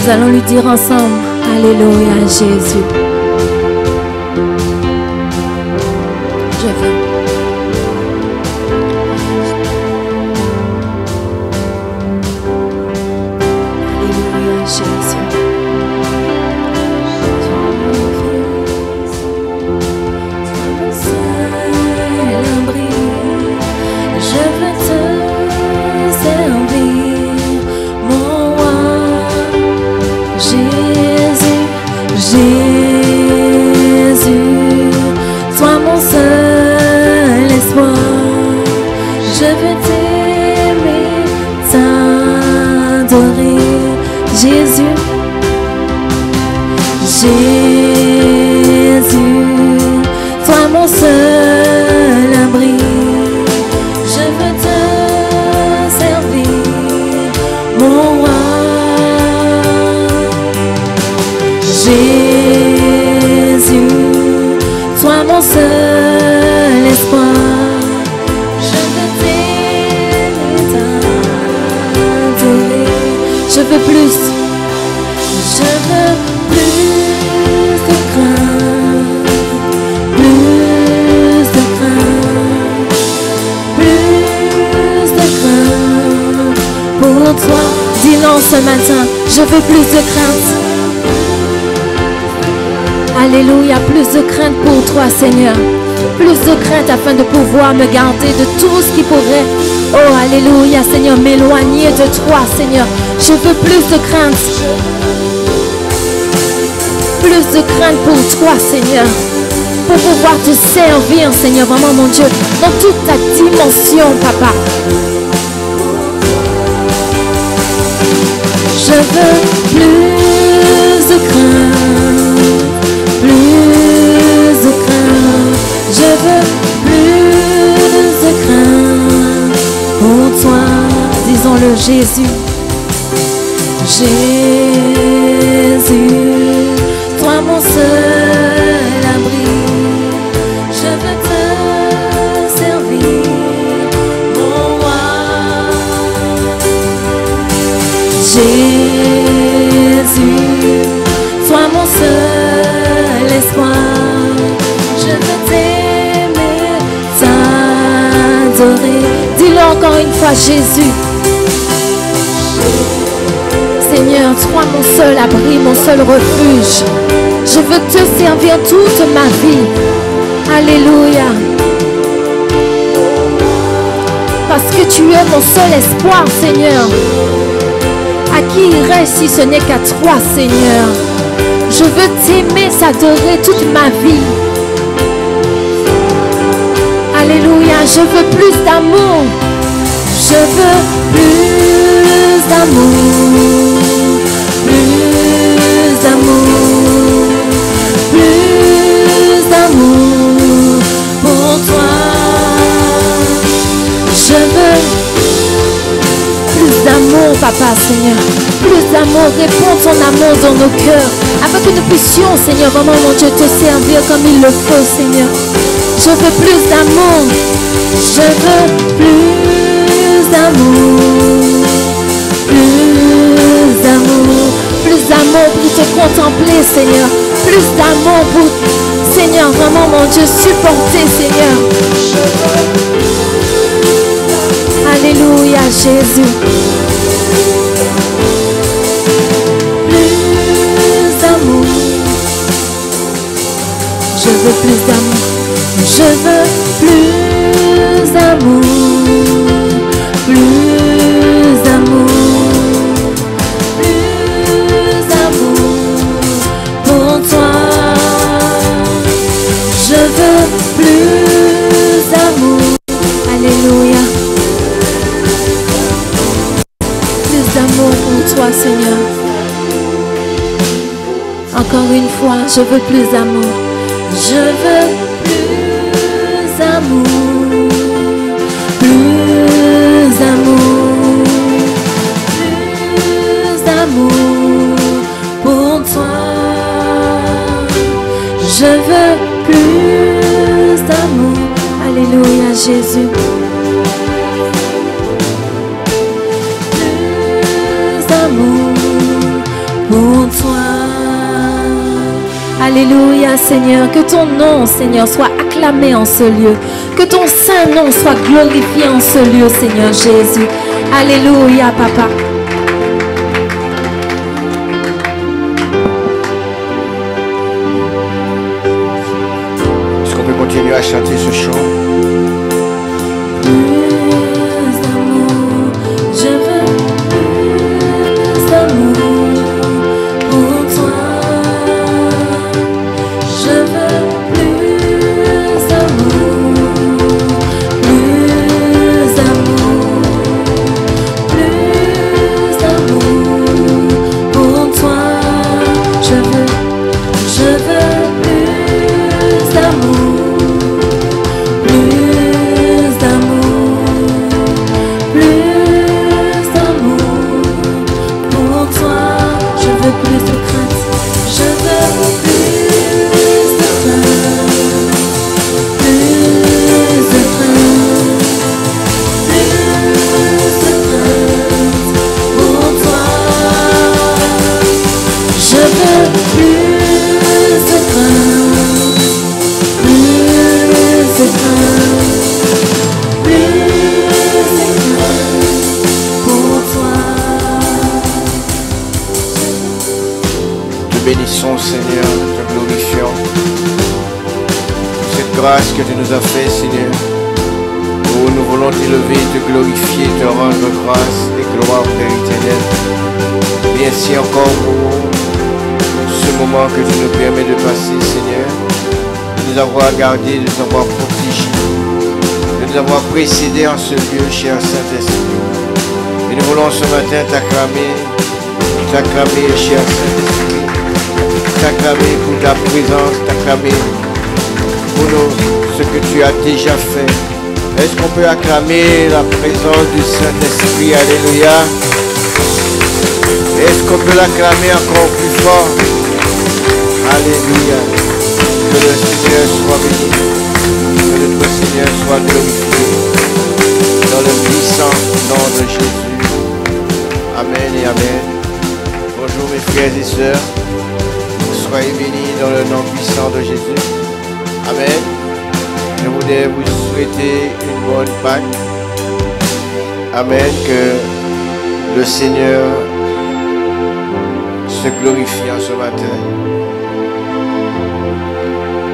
Nous allons lui dire ensemble, Alléluia Jésus. Je veux. Alléluia Jésus. Je veux te servir, mon roi. Jésus, Jésus, sois mon seul espoir. Je veux t'aimer, t'adorer. Jésus, Jésus, sois mon seul abri. Je veux te servir, mon roi. Jésus, sois mon seul espoir. Je veux t'aimer, t'adorer. Je veux plus. Je veux plus de crainte, plus de crainte, plus de crainte pour toi. Dis non ce matin, je veux plus de crainte. Alléluia, plus de crainte pour toi, Seigneur. Plus de crainte afin de pouvoir me garder de tout ce qui pourrait, oh alléluia, Seigneur, m'éloigner de toi, Seigneur. Je veux plus de crainte. Plus de crainte pour toi, Seigneur. Pour pouvoir te servir, Seigneur, vraiment, mon Dieu, dans toute ta dimension, Papa. Je veux plus de crainte, plus de crainte. Je veux plus de crainte pour toi. Disons-le, Jésus. Jésus, toi mon seul abri. Je veux te servir, mon roi. Jésus, sois mon seul espoir. Je veux t'aimer, t'adorer. Dis-le encore une fois, Jésus. Seigneur, sois mon seul abri, mon seul refuge. Je veux te servir toute ma vie. Alléluia. Parce que tu es mon seul espoir, Seigneur. À qui irais si ce n'est qu'à toi, Seigneur? Je veux t'aimer, t'adorer toute ma vie. Alléluia. Je veux plus d'amour. Je veux plus d'amour. Plus d'amour. Plus d'amour pour toi. Je veux plus d'amour, Papa, Seigneur. Plus d'amour, réponds ton amour dans nos cœurs. Afin que nous puissions, Seigneur, vraiment, mon Dieu, te servir comme il le faut, Seigneur. Je veux plus d'amour. Je veux plus d'amour. Plus d'amour. Plus d'amour pour te contempler, Seigneur. Plus d'amour pour, Seigneur, vraiment, mon Dieu, supporter, Seigneur. Alléluia, Jésus. Plus d'amour. Je veux plus d'amour. Je veux plus d'amour. Plus d'amour. Plus d'amour pour toi. Je veux plus d'amour. Alléluia. Plus d'amour pour toi, Seigneur. Encore une fois, je veux plus d'amour. Je veux plus d'amour. Plus d'amour. Plus d'amour pour toi. Je veux plus d'amour. Alléluia, Jésus. Plus d'amour pour toi. Alléluia, Seigneur. Que ton nom, Seigneur, soit acclamé en ce lieu. Que ton saint nom soit glorifié en ce lieu, Seigneur Jésus. Alléluia, Papa. Est-ce qu'on peut continuer à chanter ce chant? Bénissons, Seigneur, te glorifions. Cette grâce que tu nous as fait, Seigneur. Oh, nous voulons t'élever, te glorifier, te rendre grâce et gloire, Père éternel. Merci encore pour ce moment que tu nous permets de passer, Seigneur. De nous avoir gardés, de nous avoir protégés, de nous avoir précédés en ce lieu, cher Saint-Esprit. Et nous voulons ce matin t'acclamer, cher Saint-Esprit. T'acclamer pour ta présence, t'acclamer pour nous, ce que tu as déjà fait. Est-ce qu'on peut acclamer la présence du Saint-Esprit? Alléluia. Est-ce qu'on peut l'acclamer encore plus fort? Alléluia. Que le Seigneur soit béni. Que notre Seigneur soit glorifié. Dans le puissant nom de Jésus. Amen et amen. Bonjour mes frères et sœurs. Soyez bénis dans le nom puissant de Jésus. Amen. Je voudrais vous souhaiter une bonne Pâques. Amen. Que le Seigneur se glorifie en ce matin.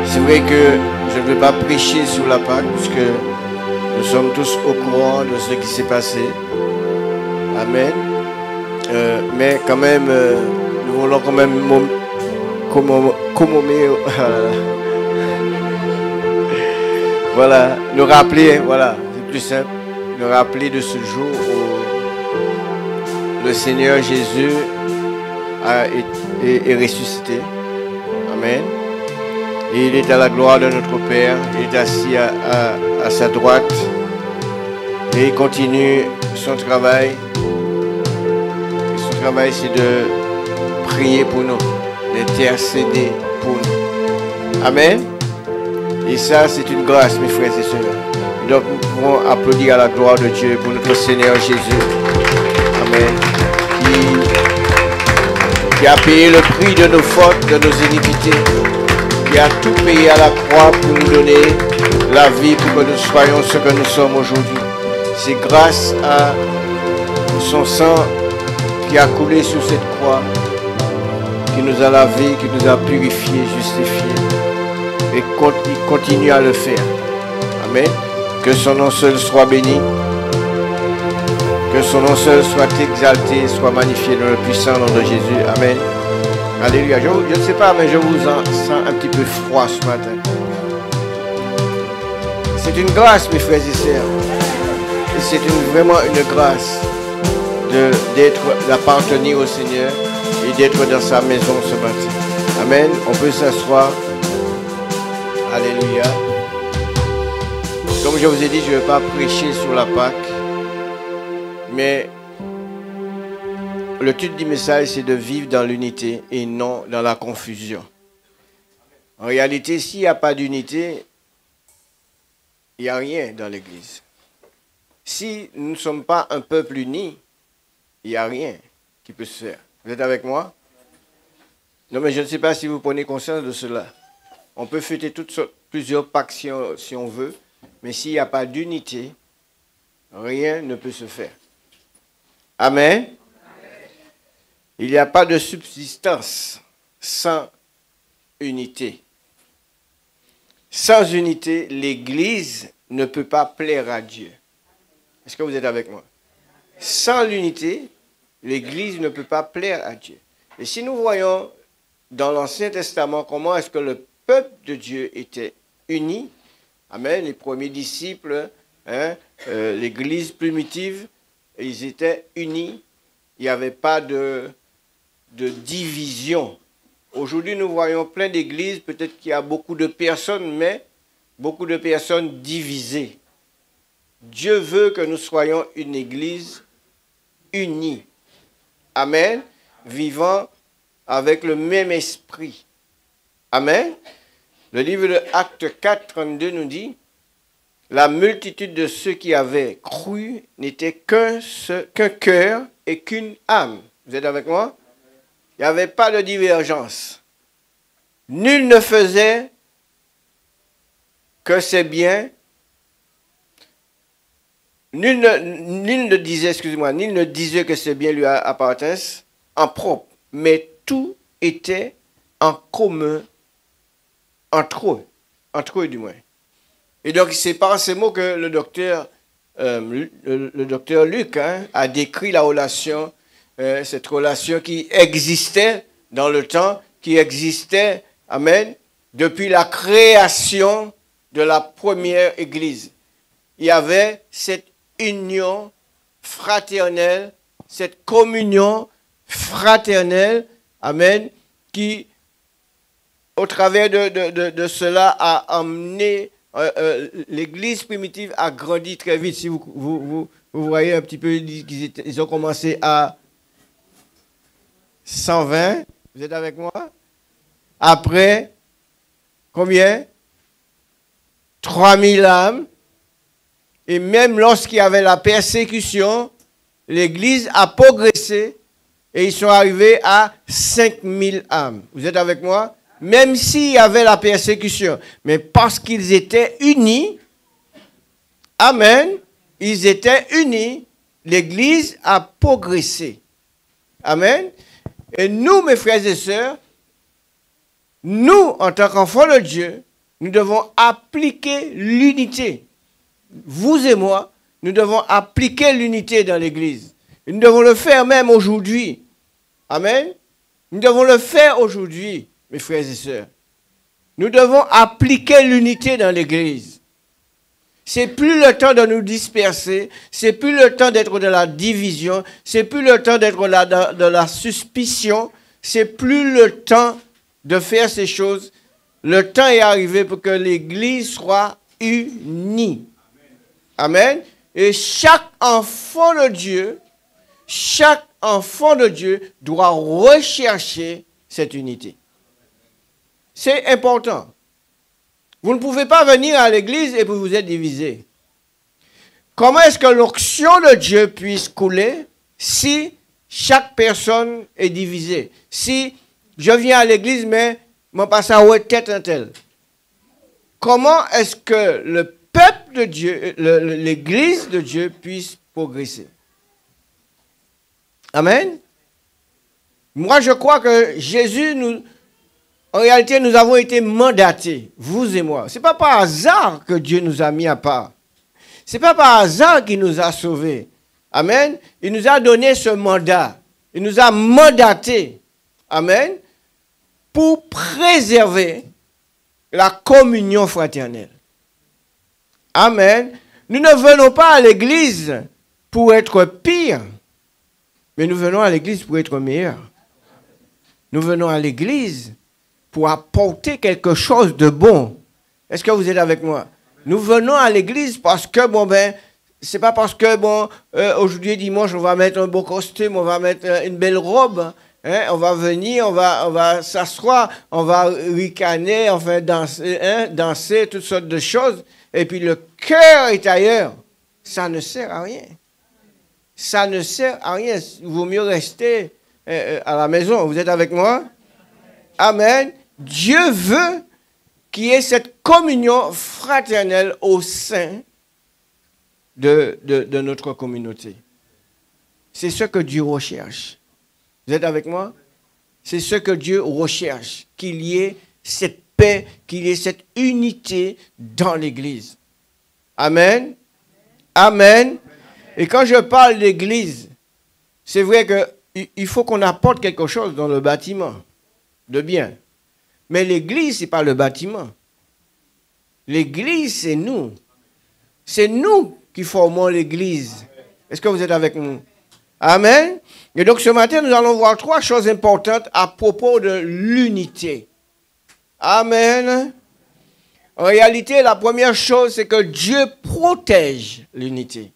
C'est vrai que je ne vais pas prêcher sur la Pâques puisque nous sommes tous au courant de ce qui s'est passé. Amen. Mais quand même, nous voulons quand même voilà, nous rappeler, voilà, c'est plus simple, nous rappeler de ce jour où le Seigneur Jésus est ressuscité. Amen. Et il est à la gloire de notre Père, il est assis à sa droite et il continue son travail. Et son travail, c'est de prier pour nous, d'intercéder pour nous. Amen. Et ça, c'est une grâce, mes frères et sœurs. Donc, nous pouvons applaudir à la gloire de Dieu pour notre Seigneur Jésus. Amen. Qui a payé le prix de nos fautes, de nos iniquités. Qui a tout payé à la croix pour nous donner la vie, pour que nous soyons ce que nous sommes aujourd'hui. C'est grâce à son sang qui a coulé sur cette croix, qui nous a lavé, qui nous a purifiés, justifiés. Et il continue à le faire. Amen. Que son nom seul soit béni. Que son nom seul soit exalté, soit magnifié dans le puissant nom de Jésus. Amen. Alléluia. Je ne sais pas, mais je vous sens un petit peu froid ce matin. C'est une grâce, mes frères et sœurs. Et c'est vraiment une grâce d'appartenir au Seigneur et d'être dans sa maison ce matin. Amen. On peut s'asseoir. Alléluia. Comme je vous ai dit, je ne vais pas prêcher sur la Pâque, mais le titre du message, c'est de vivre dans l'unité et non dans la confusion. En réalité, s'il n'y a pas d'unité, il n'y a rien dans l'Église. Si nous ne sommes pas un peuple uni, il n'y a rien qui peut se faire. Vous êtes avec moi? Non, mais je ne sais pas si vous prenez conscience de cela. On peut fêter plusieurs Pâques si on veut, mais s'il n'y a pas d'unité, rien ne peut se faire. Amen. Il n'y a pas de subsistance sans unité. Sans unité, l'Église ne peut pas plaire à Dieu. Est-ce que vous êtes avec moi? Sans l'unité, l'Église ne peut pas plaire à Dieu. Et si nous voyons dans l'Ancien Testament comment est-ce que le peuple de Dieu était uni, amen, les premiers disciples, l'Église primitive, ils étaient unis, il n'y avait pas de division. Aujourd'hui, nous voyons plein d'églises, peut-être qu'il y a beaucoup de personnes, mais beaucoup de personnes divisées. Dieu veut que nous soyons une église unie. Amen. Vivant avec le même esprit. Amen. Le livre de Actes 4, 32 nous dit, la multitude de ceux qui avaient cru n'était qu'un cœur et qu'une âme. Vous êtes avec moi? Il n'y avait pas de divergence. Nul ne faisait que ses biens. Nul ne disait que ses biens lui appartinssent en propre, mais tout était en commun entre eux du moins. Et donc c'est par ces mots que le docteur Luc a décrit la relation, cette relation qui existait dans le temps, qui existait, amen, depuis la création de la première Église. Il y avait cette union fraternelle, cette communion fraternelle, amen, qui, au travers de cela, a amené l'Église primitive a grandi très vite. Si vous voyez un petit peu, ils ont commencé à 120. Vous êtes avec moi? Après, combien? 3000 âmes. Et même lorsqu'il y avait la persécution, l'Église a progressé et ils sont arrivés à 5000 âmes. Vous êtes avec moi? Même s'il y avait la persécution, mais parce qu'ils étaient unis, amen, ils étaient unis, l'Église a progressé. Amen. Et nous, mes frères et sœurs, nous, en tant qu'enfants de Dieu, nous devons appliquer l'unité. Vous et moi, nous devons appliquer l'unité dans l'Église. Nous devons le faire même aujourd'hui. Amen. Nous devons le faire aujourd'hui, mes frères et sœurs. Nous devons appliquer l'unité dans l'Église. C'est plus le temps de nous disperser, c'est plus le temps d'être dans la division, c'est plus le temps d'être dans la suspicion, c'est plus le temps de faire ces choses. Le temps est arrivé pour que l'Église soit unie. Amen. Et chaque enfant de Dieu doit rechercher cette unité. C'est important. Vous ne pouvez pas venir à l'église et vous êtes divisé. Comment est-ce que l'onction de Dieu puisse couler si chaque personne est divisée? Si je viens à l'église, mais mon passant ouais tête un tel. Comment est-ce que le peuple de Dieu, l'église de Dieu puisse progresser? Amen. Moi, je crois que Jésus, en réalité, nous avons été mandatés, vous et moi. Ce n'est pas par hasard que Dieu nous a mis à part. Ce n'est pas par hasard qu'il nous a sauvés. Amen. Il nous a donné ce mandat. Il nous a mandatés. Amen. Pour préserver la communion fraternelle. Amen. Nous ne venons pas à l'église pour être pire, mais nous venons à l'église pour être meilleurs. Nous venons à l'église pour apporter quelque chose de bon. Est-ce que vous êtes avec moi? Nous venons à l'église parce que, c'est pas parce que, aujourd'hui, dimanche, on va mettre un beau costume, on va mettre une belle robe, hein, on va venir, on va s'asseoir, on va ricaner, enfin, danser, toutes sortes de choses, et puis le cœur est ailleurs. Ça ne sert à rien. Ça ne sert à rien. Il vaut mieux rester à la maison. Vous êtes avec moi? Amen. Dieu veut qu'il y ait cette communion fraternelle au sein de notre communauté. C'est ce que Dieu recherche. Vous êtes avec moi? C'est ce que Dieu recherche, qu'il y ait cette paix, qu'il y ait cette unité dans l'Église. Amen. Amen. Et quand je parle d'Église, c'est vrai qu'il faut qu'on apporte quelque chose dans le bâtiment de bien. Mais l'Église, ce n'est pas le bâtiment. L'Église, c'est nous. C'est nous qui formons l'Église. Est-ce que vous êtes avec nous? Amen. Et donc ce matin, nous allons voir 3 choses importantes à propos de l'unité. Amen. En réalité, la première chose, c'est que Dieu protège l'unité.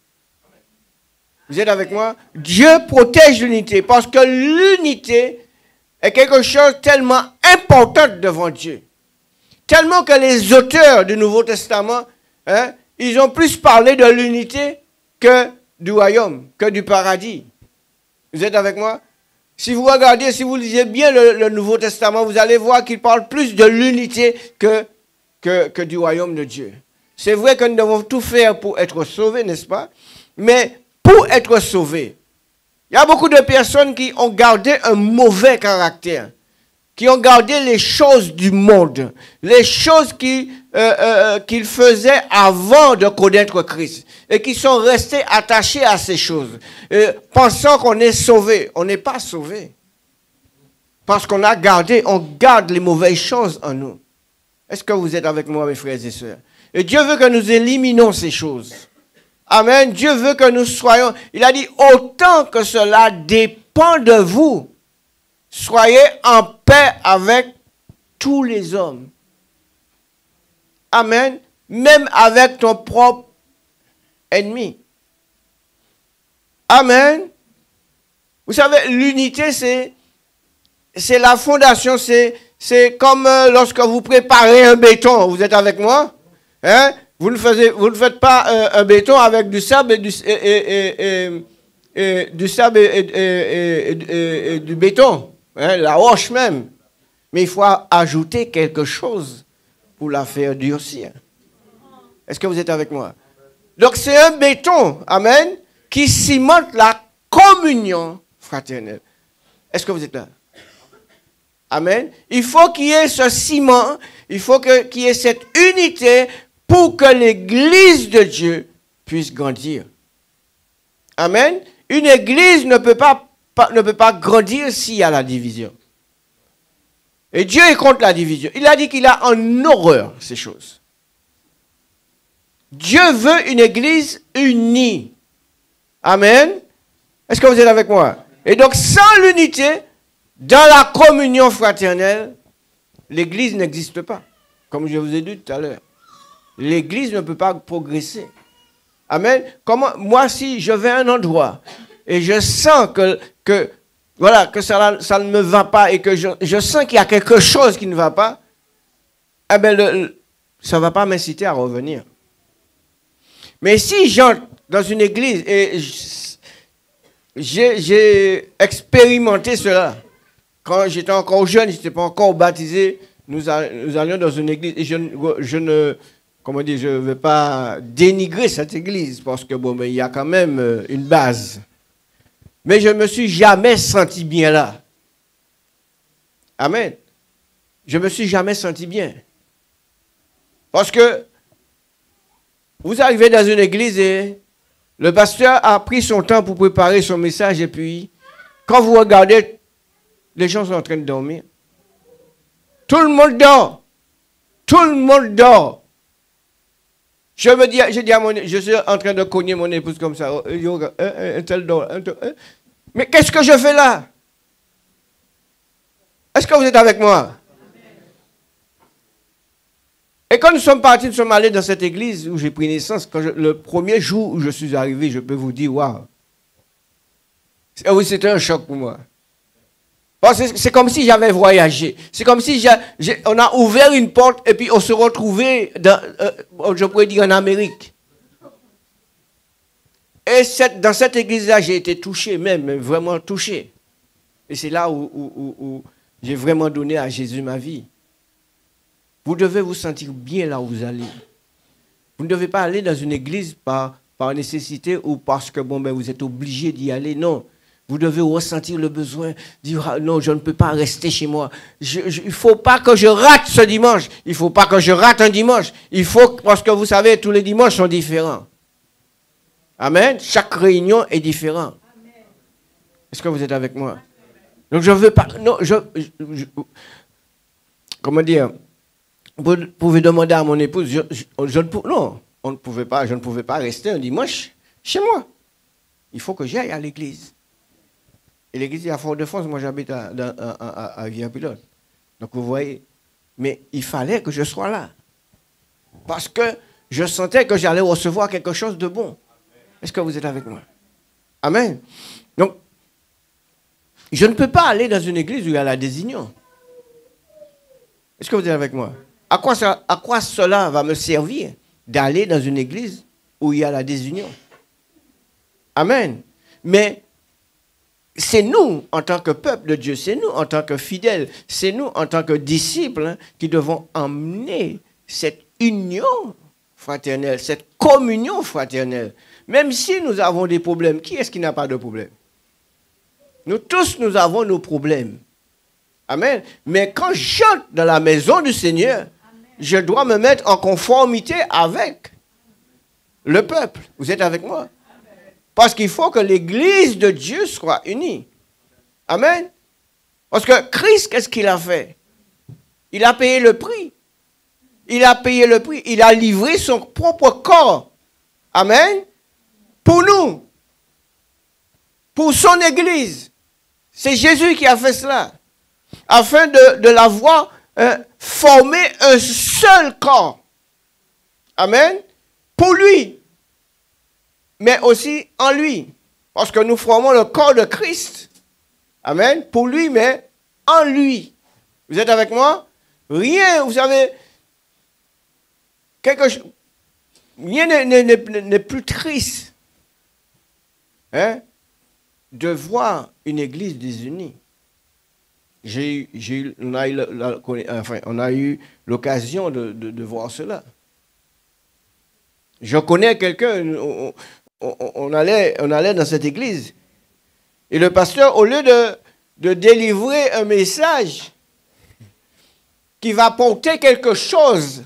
Vous êtes avec moi? Dieu protège l'unité parce que l'unité est quelque chose tellement important devant Dieu. Tellement que les auteurs du Nouveau Testament, ils ont plus parlé de l'unité que du royaume, que du paradis. Vous êtes avec moi? Si vous regardez, si vous lisez bien le Nouveau Testament, vous allez voir qu'il parle plus de l'unité que du royaume de Dieu. C'est vrai que nous devons tout faire pour être sauvés, n'est-ce pas? Mais pour être sauvés, il y a beaucoup de personnes qui ont gardé un mauvais caractère, qui ont gardé les choses du monde, les choses qu'ils faisaient avant de connaître Christ, et qui sont restés attachés à ces choses, pensant qu'on est sauvé. On n'est pas sauvé. Parce qu'on garde les mauvaises choses en nous. Est-ce que vous êtes avec moi, mes frères et sœurs? Et Dieu veut que nous éliminons ces choses. Amen. Dieu veut que nous soyons, il a dit, autant que cela dépend de vous, soyez en paix avec tous les hommes. Amen. Même avec ton propre ennemi. Amen. Vous savez, l'unité, c'est la fondation, c'est comme lorsque vous préparez un béton. Vous êtes avec moi? Hein? Vous ne faites pas un béton avec du sable et du béton. Hein, la roche même. Mais il faut ajouter quelque chose pour la faire durcir. Est-ce que vous êtes avec moi? Donc c'est un béton, amen, qui cimente la communion fraternelle. Est-ce que vous êtes là? Amen. Il faut qu'il y ait ce ciment, il faut qu'il y ait cette unité pour que l'Église de Dieu puisse grandir. Amen. Une Église ne peut pas grandir s'il y a la division. Et Dieu est contre la division. Il a dit qu'il a en horreur ces choses. Dieu veut une Église unie. Amen. Est-ce que vous êtes avec moi? Et donc, sans l'unité, dans la communion fraternelle, l'Église n'existe pas. Comme je vous ai dit tout à l'heure. L'Église ne peut pas progresser. Amen. Moi, si je vais à un endroit et je sens que ça ne me va pas et que je sens qu'il y a quelque chose qui ne va pas, eh bien, ça ne va pas m'inciter à revenir. Mais si j'entre dans une église et j'ai expérimenté cela, quand j'étais encore jeune, je n'étais pas encore baptisé, nous allions dans une église et je ne veux pas dénigrer cette église parce que il y a quand même une base. Mais je ne me suis jamais senti bien là. Amen. Je ne me suis jamais senti bien. Parce que vous arrivez dans une église et le pasteur a pris son temps pour préparer son message et puis, quand vous regardez, les gens sont en train de dormir. Tout le monde dort. Tout le monde dort. Je suis en train de cogner mon épouse comme ça. Un tel dort. Mais qu'est-ce que je fais là? Est-ce que vous êtes avec moi? Et quand nous sommes partis, nous sommes allés dans cette église où j'ai pris naissance, le premier jour où je suis arrivé, je peux vous dire, waouh. Oui, c'était un choc pour moi. C'est comme si j'avais voyagé. C'est comme si on a ouvert une porte et puis on se retrouvait, je pourrais dire, en Amérique. Et dans cette église-là, j'ai été touché même, vraiment touché. Et c'est là où j'ai vraiment donné à Jésus ma vie. Vous devez vous sentir bien là où vous allez. Vous ne devez pas aller dans une église par nécessité ou parce que bon, ben, vous êtes obligé d'y aller. Non. Vous devez ressentir le besoin, dire ah, non, je ne peux pas rester chez moi. Il ne faut pas que je rate ce dimanche. Il ne faut pas que je rate un dimanche. Il faut, parce que vous savez, tous les dimanches sont différents. Amen. Chaque réunion est différente. Est-ce que vous êtes avec moi? Donc je ne veux pas. Non, comment dire? Vous pouvez demander à mon épouse. Non, je ne pouvais pas rester un dimanche chez moi. Il faut que j'aille à l'église. Et l'église est à Fort-de-France, moi j'habite à Villard-Pilote. Donc vous voyez, mais il fallait que je sois là. Parce que je sentais que j'allais recevoir quelque chose de bon. Est-ce que vous êtes avec moi? Amen. Donc, je ne peux pas aller dans une église où il y a la désunion. Est-ce que vous êtes avec moi? À quoi cela va me servir d'aller dans une église où il y a la désunion? Amen. Mais c'est nous, en tant que peuple de Dieu, c'est nous, en tant que fidèles, c'est nous, en tant que disciples, hein, qui devons emmener cette union fraternelle, cette communion fraternelle. Même si nous avons des problèmes, qui est-ce qui n'a pas de problème? Nous tous, nous avons nos problèmes. Amen. Mais quand j'entre dans la maison du Seigneur, amen, je dois me mettre en conformité avec le peuple. Vous êtes avec moi? Parce qu'il faut que l'église de Dieu soit unie. Amen. Parce que Christ, qu'est-ce qu'il a fait? Il a payé le prix. Il a payé le prix. Il a livré son propre corps. Amen. Pour nous. Pour son église. C'est Jésus qui a fait cela. Afin de l'avoir formé un seul corps. Amen. Pour lui. Mais aussi en lui. Parce que nous formons le corps de Christ. Amen. Pour lui, mais en lui. Vous êtes avec moi? Rien, vous savez, rien n'est plus triste, hein, de voir une église désunie. On a eu l'occasion de voir cela. Je connais quelqu'un, on allait dans cette église. Et le pasteur, au lieu de délivrer un message qui va porter quelque chose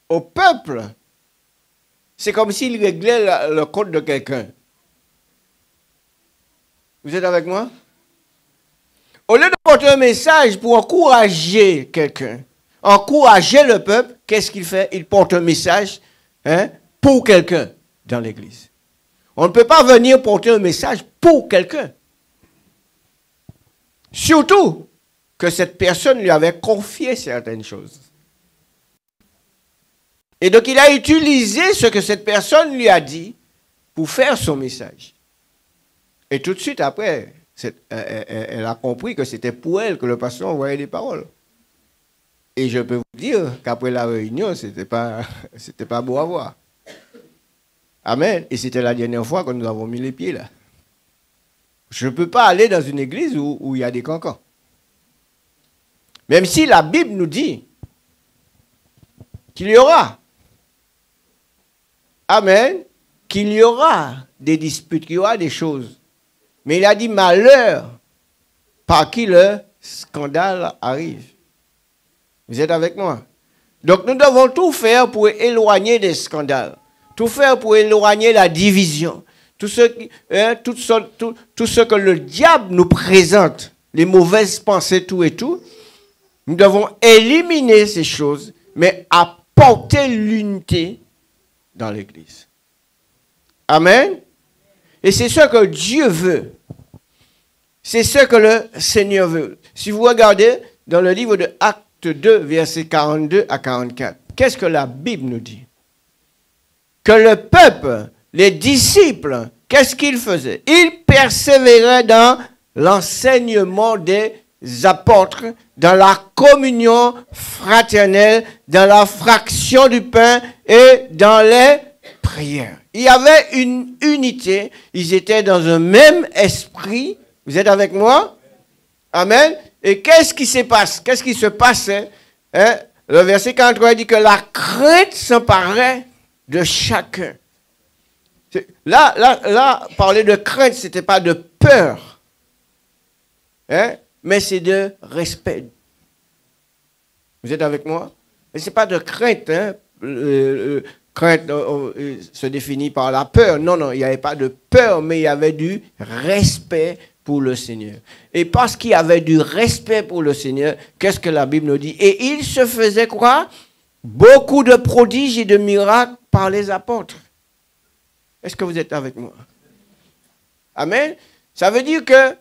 au peuple, c'est comme s'il réglait le compte de quelqu'un. Vous êtes avec moi? Au lieu de porter un message pour encourager quelqu'un, encourager le peuple, qu'est-ce qu'il fait? Il porte un message, hein, pour quelqu'un dans l'église. On ne peut pas venir porter un message pour quelqu'un. Surtout que cette personne lui avait confié certaines choses. Et donc il a utilisé ce que cette personne lui a dit pour faire son message. Et tout de suite après, elle a compris que c'était pour elle que le pasteur envoyait des paroles. Et je peux vous dire qu'après la réunion, c'était pas beau à voir. Amen. Et c'était la dernière fois que nous avons mis les pieds là. Je ne peux pas aller dans une église où il y a des cancans. Même si la Bible nous dit qu'il y aura, amen, qu'il y aura des disputes, qu'il y aura des choses. Mais il a dit malheur par qui le scandale arrive. Vous êtes avec moi? Donc nous devons tout faire pour éloigner des scandales. Tout faire pour éloigner la division. Tout ce que le diable nous présente, les mauvaises pensées, tout et tout, nous devons éliminer ces choses, mais apporter l'unité dans l'Église. Amen. Et c'est ce que Dieu veut. C'est ce que le Seigneur veut. Si vous regardez dans le livre de Actes 2, versets 42 à 44, qu'est-ce que la Bible nous dit? Que le peuple, les disciples, qu'est-ce qu'ils faisaient? Ils persévéraient dans l'enseignement des apôtres, dans la communion fraternelle, dans la fraction du pain et dans les prières. Il y avait une unité, ils étaient dans un même esprit. Vous êtes avec moi? Amen. Et qu'est-ce qui se passe? Qu'est-ce qui se passe? Hein? Le verset 43 dit que la crainte s'emparait de chacun. Là, parler de crainte, ce n'était pas de peur, hein? Mais c'est de respect. Vous êtes avec moi? Et ce n'est pas de crainte. Hein? Crainte se définit par la peur. Non, non, il n'y avait pas de peur, mais il y avait du respect pour le Seigneur. Et parce qu'il y avait du respect pour le Seigneur, qu'est-ce que la Bible nous dit? Et il se faisait quoi? Beaucoup de prodiges et de miracles par les apôtres. Est-ce que vous êtes avec moi? Amen. Ça veut dire que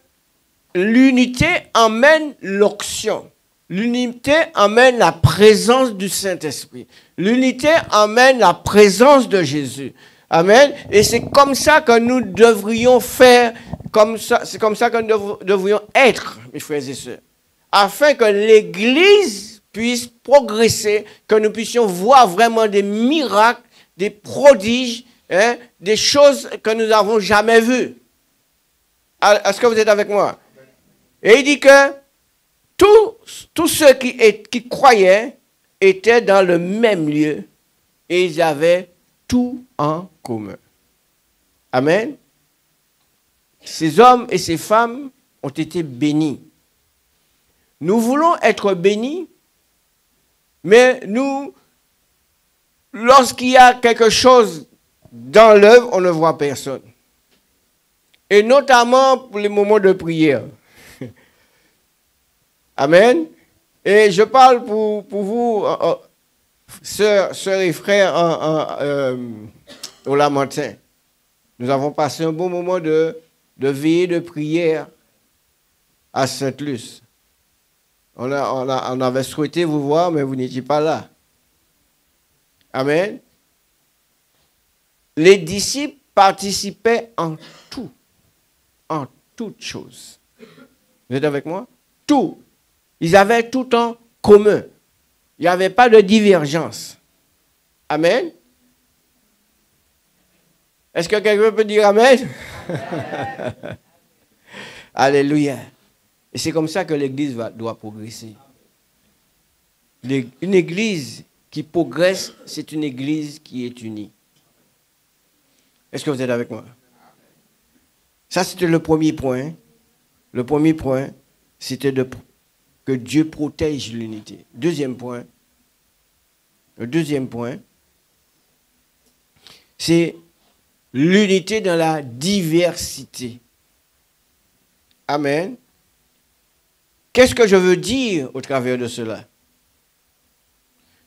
l'unité emmène l'onction. L'unité emmène la présence du Saint-Esprit. L'unité emmène la présence de Jésus. Amen. Et c'est comme ça que nous devrions faire, c'est comme ça que nous devrions être, mes frères et sœurs, afin que l'Église puisse progresser, que nous puissions voir vraiment des miracles, des prodiges, hein, des choses que nous n'avons jamais vues. Est-ce que vous êtes avec moi? Et il dit que tous ceux qui croyaient étaient dans le même lieu et ils avaient tout en commun. Amen. Ces hommes et ces femmes ont été bénis. Nous voulons être bénis, mais nous, lorsqu'il y a quelque chose dans l'œuvre, on ne voit personne. Et notamment pour les moments de prière. Amen. Et je parle pour vous, sœurs et frères au Lamentin. Nous avons passé un bon moment de veillée de prière à Sainte-Luce. On avait souhaité vous voir, mais vous n'étiez pas là. Amen. Les disciples participaient en toutes choses. Vous êtes avec moi? Tout. Ils avaient tout en commun. Il n'y avait pas de divergence. Amen. Est-ce que quelqu'un peut dire Amen? Alléluia. Et c'est comme ça que l'Église doit progresser. Une Église qui progresse, c'est une Église qui est unie. Est-ce que vous êtes avec moi? Ça, c'était le premier point. Le premier point, c'était que Dieu protège l'unité. Deuxième point. Le deuxième point, c'est l'unité dans la diversité. Amen. Qu'est-ce que je veux dire au travers de cela?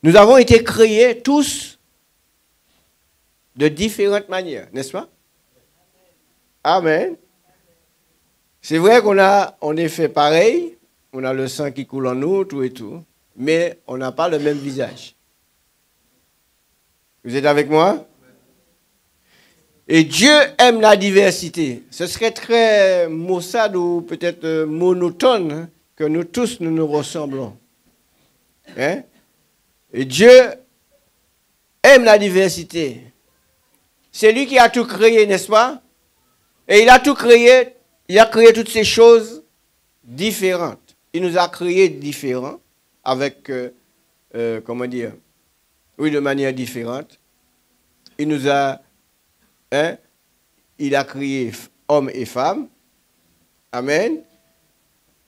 Nous avons été créés tous de différentes manières, n'est-ce pas? Amen. C'est vrai on est fait pareil, on a le sang qui coule en nous, tout et tout, mais on n'a pas le même visage. Vous êtes avec moi? Et Dieu aime la diversité. Ce serait très maussade ou peut-être monotone, hein, que nous tous nous ressemblons. Hein? Et Dieu aime la diversité. C'est lui qui a tout créé, n'est-ce pas? Et il a tout créé, il a créé toutes ces choses différentes. Il nous a créés différents, avec, comment dire, oui, de manière différente. Il nous a, hein, il a créé hommes et femmes. Amen.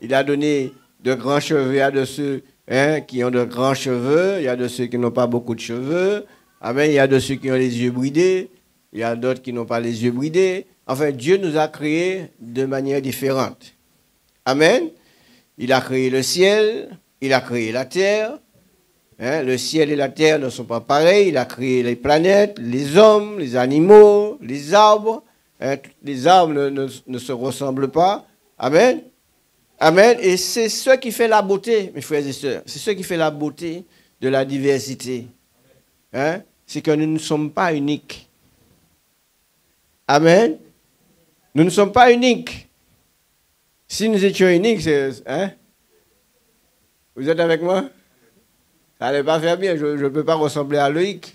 Il a donné de grands cheveux, il y a de ceux, hein, qui ont de grands cheveux, il y a de ceux qui n'ont pas beaucoup de cheveux. Amen. Il y a de ceux qui ont les yeux bridés, il y a d'autres qui n'ont pas les yeux bridés. Enfin, Dieu nous a créés de manière différente. Amen. Il a créé le ciel, il a créé la terre. Hein, le ciel et la terre ne sont pas pareils. Il a créé les planètes, les hommes, les animaux, les arbres. Hein, les arbres ne se ressemblent pas. Amen. Amen. Et c'est ce qui fait la beauté, mes frères et sœurs. C'est ce qui fait la beauté de la diversité. Hein, c'est que nous ne sommes pas uniques. Amen. Nous ne sommes pas uniques. Si nous étions uniques, hein? Vous êtes avec moi? Ça n'allait pas faire bien. Je ne peux pas ressembler à Loïc.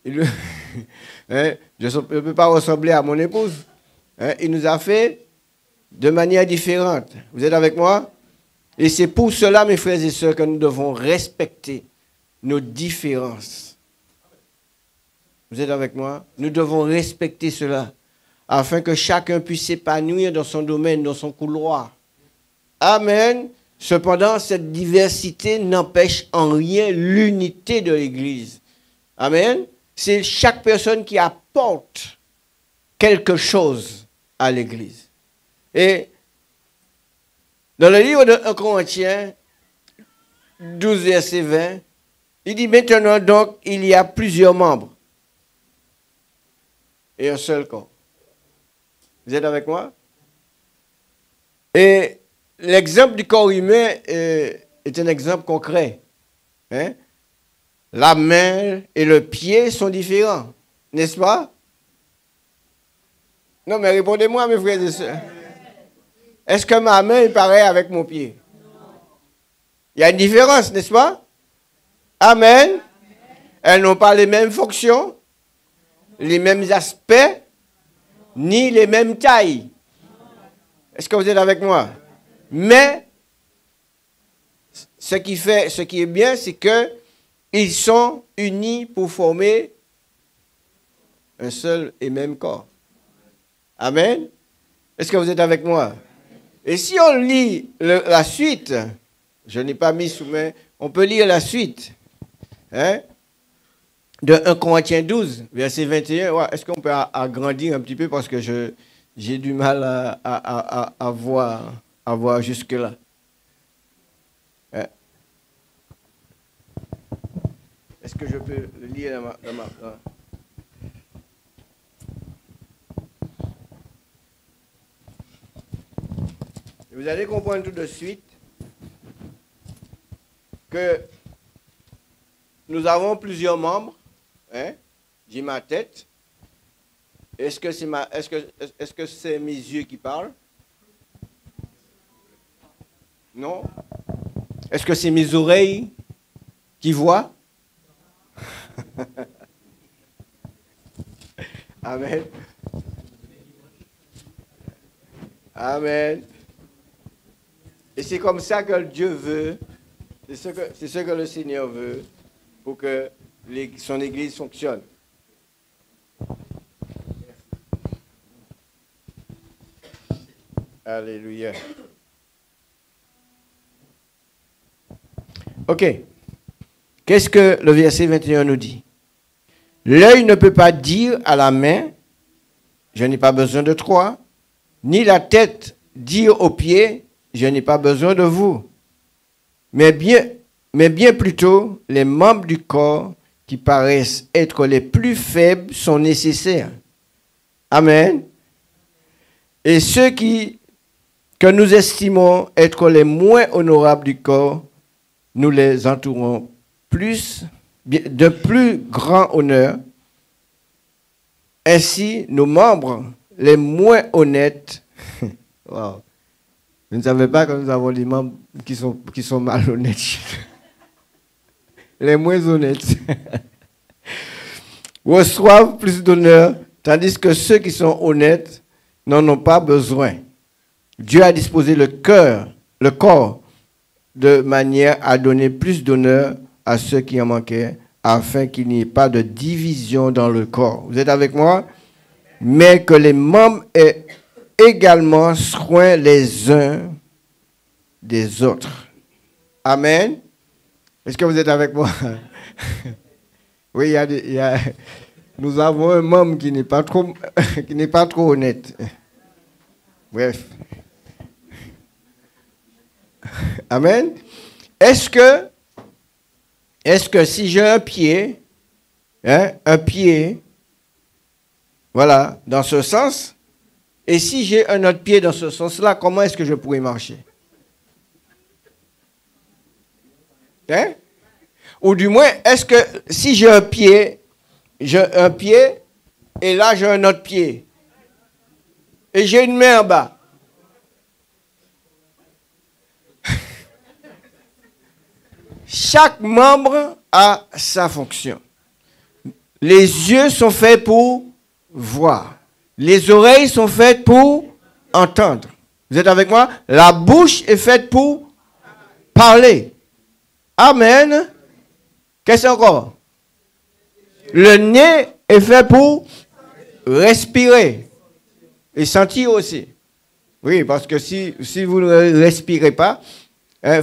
Hein? Je ne peux pas ressembler à mon épouse. Hein? Il nous a fait de manière différente. Vous êtes avec moi? Et c'est pour cela, mes frères et sœurs, que nous devons respecter nos différences. Vous êtes avec moi? Nous devons respecter cela, afin que chacun puisse s'épanouir dans son domaine, dans son couloir. Amen. Cependant, cette diversité n'empêche en rien l'unité de l'Église. Amen. C'est chaque personne qui apporte quelque chose à l'Église. Et dans le livre de 1 Corinthiens 12, verset 20, il dit maintenant donc, il y a plusieurs membres et un seul corps. Vous êtes avec moi? Et l'exemple du corps humain est un exemple concret. Hein? La main et le pied sont différents, n'est-ce pas? Non, mais répondez-moi, mes frères et sœurs. Est-ce que ma main est pareille avec mon pied? Il y a une différence, n'est-ce pas? Amen. Elles n'ont pas les mêmes fonctions, les mêmes aspects, ni les mêmes tailles. Est-ce que vous êtes avec moi? Mais, ce qui est bien, c'est qu'ils sont unis pour former un seul et même corps. Amen. Est-ce que vous êtes avec moi? Et si on lit la suite, je n'ai pas mis sous main, on peut lire la suite. Hein? De 1 Corinthiens 12, verset 21. Ouais, est-ce qu'on peut agrandir un petit peu parce que j'ai du mal à voir jusque-là. Hein? Est-ce que je peux le lire dans ma Vous allez comprendre tout de suite que nous avons plusieurs membres. Hein? J'ai ma tête. Est-ce que c'est mes yeux qui parlent? Non. Est-ce que c'est mes oreilles qui voient? Amen. Amen. Et c'est comme ça que Dieu veut, c'est ce que le Seigneur veut pour que son Église fonctionne. Alléluia. Ok. Qu'est-ce que le verset 21 nous dit? L'œil ne peut pas dire à la main, je n'ai pas besoin de toi, ni la tête dire aux pieds, je n'ai pas besoin de vous. Mais bien plutôt, les membres du corps qui paraissent être les plus faibles sont nécessaires. Amen. Et ceux que nous estimons être les moins honorables du corps, nous les entourons de plus grand honneur. Ainsi, nos membres les moins honnêtes, wow. Vous ne savez pas que nous avons des membres qui sont malhonnêtes. Les moins honnêtes. Reçoivent plus d'honneur, tandis que ceux qui sont honnêtes n'en ont pas besoin. Dieu a disposé le corps, de manière à donner plus d'honneur à ceux qui en manquaient, afin qu'il n'y ait pas de division dans le corps. Vous êtes avec moi? Mais que les membres aient également soin les uns des autres. Amen. Est-ce que vous êtes avec moi? Oui, nous avons un membre qui n'est pas trop honnête. Bref. Amen. Est-ce que si j'ai un pied, voilà, dans ce sens, et si j'ai un autre pied dans ce sens-là, comment est-ce que je pourrais marcher? Hein? Ou du moins, est-ce que si j'ai un pied, et là j'ai un autre pied, et j'ai une main en bas, chaque membre a sa fonction. Les yeux sont faits pour voir. Les oreilles sont faites pour entendre. Vous êtes avec moi? La bouche est faite pour parler. Amen. Qu'est-ce encore? Le nez est fait pour respirer et sentir aussi. Oui, parce que si vous ne respirez pas,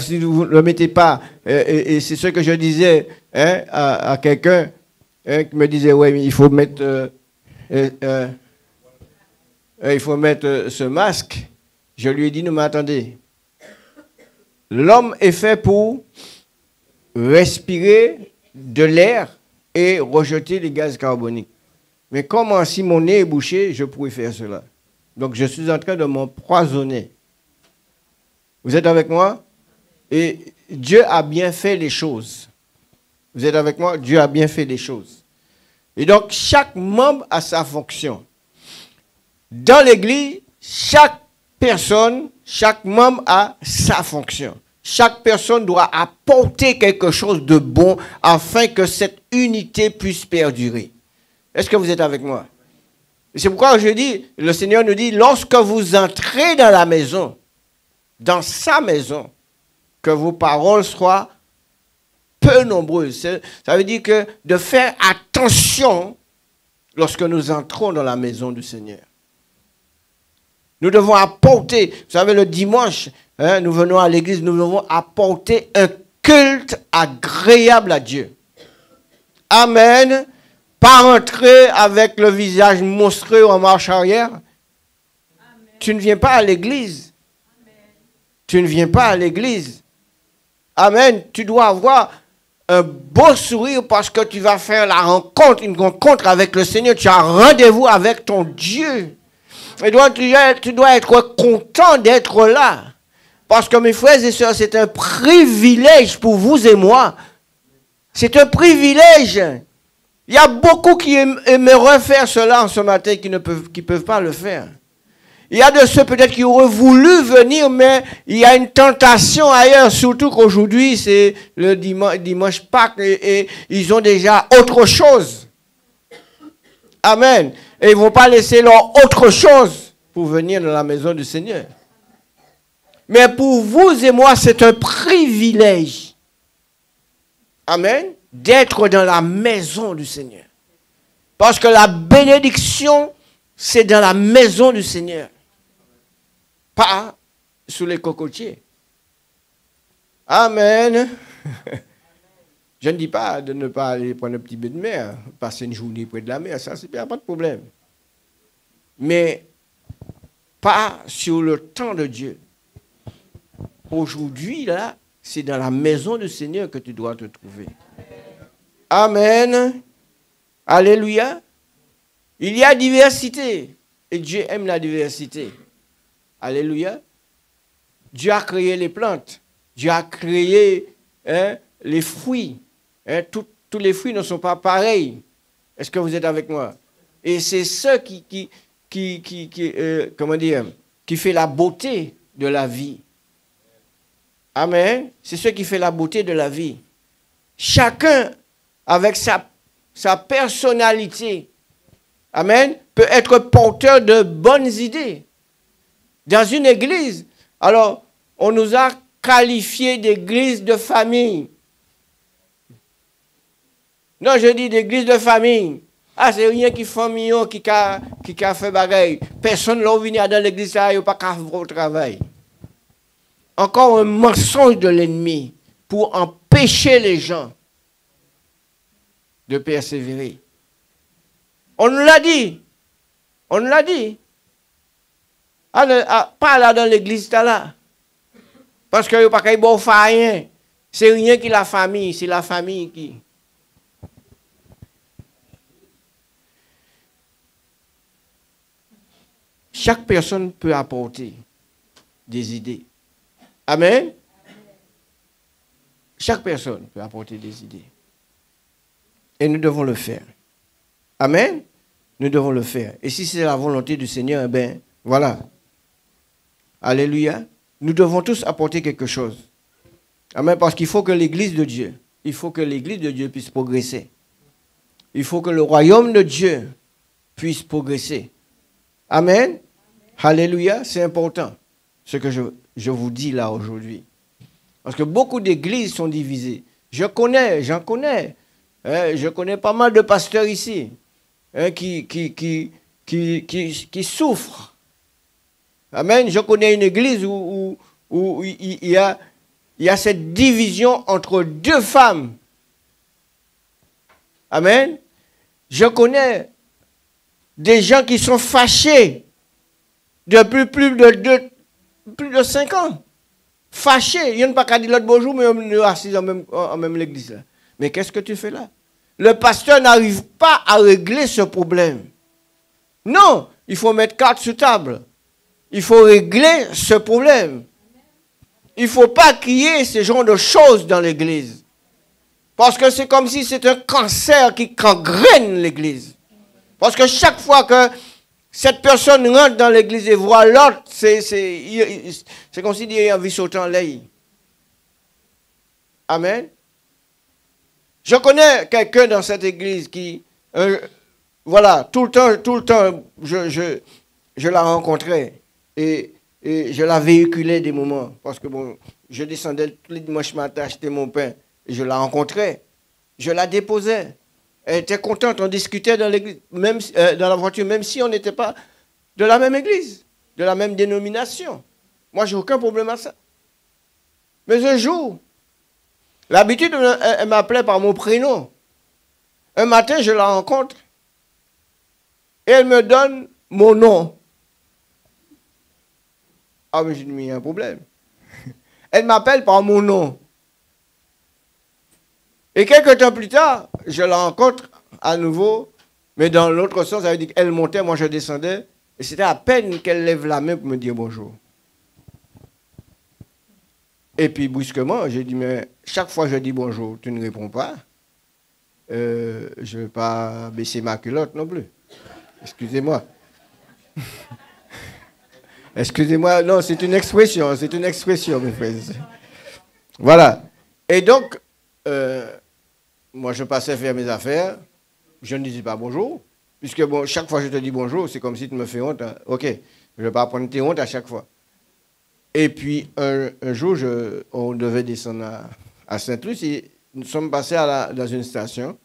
si vous ne le mettez pas, et c'est ce que je disais à quelqu'un qui me disait, oui, il faut mettre ce masque. Je lui ai dit, non, mais attendez. L'homme est fait pour respirer de l'air et rejeter les gaz carboniques. Mais comment si mon nez est bouché, je pourrais faire cela? Donc je suis en train de m'empoisonner. Vous êtes avec moi? Et Dieu a bien fait les choses. Vous êtes avec moi? Dieu a bien fait les choses. Et donc chaque membre a sa fonction. Dans l'Église, chaque personne, chaque membre a sa fonction. Chaque personne doit apporter quelque chose de bon afin que cette unité puisse perdurer. Est-ce que vous êtes avec moi? C'est pourquoi je dis, le Seigneur nous dit, lorsque vous entrez dans la maison, dans sa maison, que vos paroles soient peu nombreuses. Ça veut dire que de faire attention lorsque nous entrons dans la maison du Seigneur. Nous devons apporter, vous savez, le dimanche, nous venons à l'église, nous devons apporter un culte agréable à Dieu. Amen. Pas rentrer avec le visage monstrueux en marche arrière. Amen. Tu ne viens pas à l'église. Tu ne viens pas à l'église. Amen. Tu dois avoir un beau sourire parce que tu vas faire la rencontre, une rencontre avec le Seigneur. Tu as rendez-vous avec ton Dieu. Et donc, tu dois être content d'être là. Parce que mes frères et sœurs, c'est un privilège pour vous et moi. C'est un privilège. Il y a beaucoup qui aimeraient faire cela en ce matin qui ne peuvent pas le faire. Il y a de ceux peut-être qui auraient voulu venir, mais il y a une tentation ailleurs, surtout qu'aujourd'hui, c'est le dimanche Pâques et ils ont déjà autre chose. Amen. Et ils ne vont pas laisser leur autre chose pour venir dans la maison du Seigneur. Mais pour vous et moi, c'est un privilège. Amen. D'être dans la maison du Seigneur. Parce que la bénédiction, c'est dans la maison du Seigneur. Pas sous les cocotiers. Amen. Je ne dis pas de ne pas aller prendre un petit bain de mer, passer une journée près de la mer, ça, c'est pas de problème. Mais pas sur le temps de Dieu. Aujourd'hui, là, c'est dans la maison du Seigneur que tu dois te trouver. Amen. Alléluia. Il y a diversité. Et Dieu aime la diversité. Alléluia. Dieu a créé les plantes. Dieu a créé les fruits. Tous les fruits ne sont pas pareils. Est-ce que vous êtes avec moi? Et c'est ce qui fait la beauté de la vie. Amen. C'est ce qui fait la beauté de la vie. Chacun, avec sa personnalité, amen, peut être porteur de bonnes idées. Dans une église, alors, on nous a qualifié d'église de famille. Non, je dis d'église de famille. Ah, c'est rien qui fait mignon, qui a fait bagaille. Personne n'a venu dans l'église, il n'y a pas qu'à faire au travail. Encore un mensonge de l'ennemi pour empêcher les gens de persévérer. On nous l'a dit. On nous l'a dit. Pas là dans l'église, là. Parce que il n'y a pas qu'à y faire rien. C'est rien qui la famille, c'est la famille qui. Chaque personne peut apporter des idées. Amen. Chaque personne peut apporter des idées. Et nous devons le faire. Amen. Nous devons le faire. Et si c'est la volonté du Seigneur, eh bien, voilà. Alléluia. Nous devons tous apporter quelque chose. Amen. Parce qu'il faut que l'Église de Dieu, puisse progresser. Il faut que le royaume de Dieu puisse progresser. Amen. Alléluia. C'est important ce que je vous dis là aujourd'hui. Parce que beaucoup d'églises sont divisées. J'en connais. Je connais pas mal de pasteurs ici qui souffrent. Amen. Je connais une église où il y a cette division entre deux femmes. Amen. Je connais des gens qui sont fâchés depuis plus de 5 ans. Fâchés. Il n'y a pas qu'à dire l'autre bonjour, mais on est assis en même l'église. Là. Mais qu'est-ce que tu fais là? Le pasteur n'arrive pas à régler ce problème. Non, il faut mettre carte sur table. Il faut régler ce problème. Il ne faut pas qu'il y ait ce genre de choses dans l'église. Parce que c'est comme si c'était un cancer qui gangrène l'église. Parce que chaque fois que cette personne rentre dans l'église et voit l'autre, c'est comme s'il y a un vis sautant l'œil. Amen. Je connais quelqu'un dans cette église qui, voilà, tout le temps, je la rencontrais et je la véhiculais des moments. Parce que bon, je descendais tous les dimanches matin acheter mon pain et je la rencontrais. Je la déposais. Elle était contente, on discutait dans l'église, même dans la voiture, même si on n'était pas de la même église, de la même dénomination. Moi, j'ai aucun problème à ça. Mais un jour, l'habitude, elle m'appelait par mon prénom. Un matin, je la rencontre et elle me donne mon nom. Ah, mais j'ai dit, mais il y a un problème. Elle m'appelle par mon nom. Et quelques temps plus tard, je la rencontre à nouveau, mais dans l'autre sens, ça veut dire qu'elle montait, moi je descendais, et c'était à peine qu'elle lève la main pour me dire bonjour. Et puis brusquement, j'ai dit, mais chaque fois que je dis bonjour, tu ne réponds pas. Je ne vais pas baisser ma culotte non plus. Excusez-moi. Excusez-moi, non, c'est une expression, mes frères. Voilà. Et donc, moi, je passais faire mes affaires, je ne disais pas bonjour, puisque bon, chaque fois que je te dis bonjour, c'est comme si tu me fais honte. Hein. Ok, je ne vais pas prendre tes hontes à chaque fois. Et puis, un jour, on devait descendre à Saint-Luc, et nous sommes passés dans une station,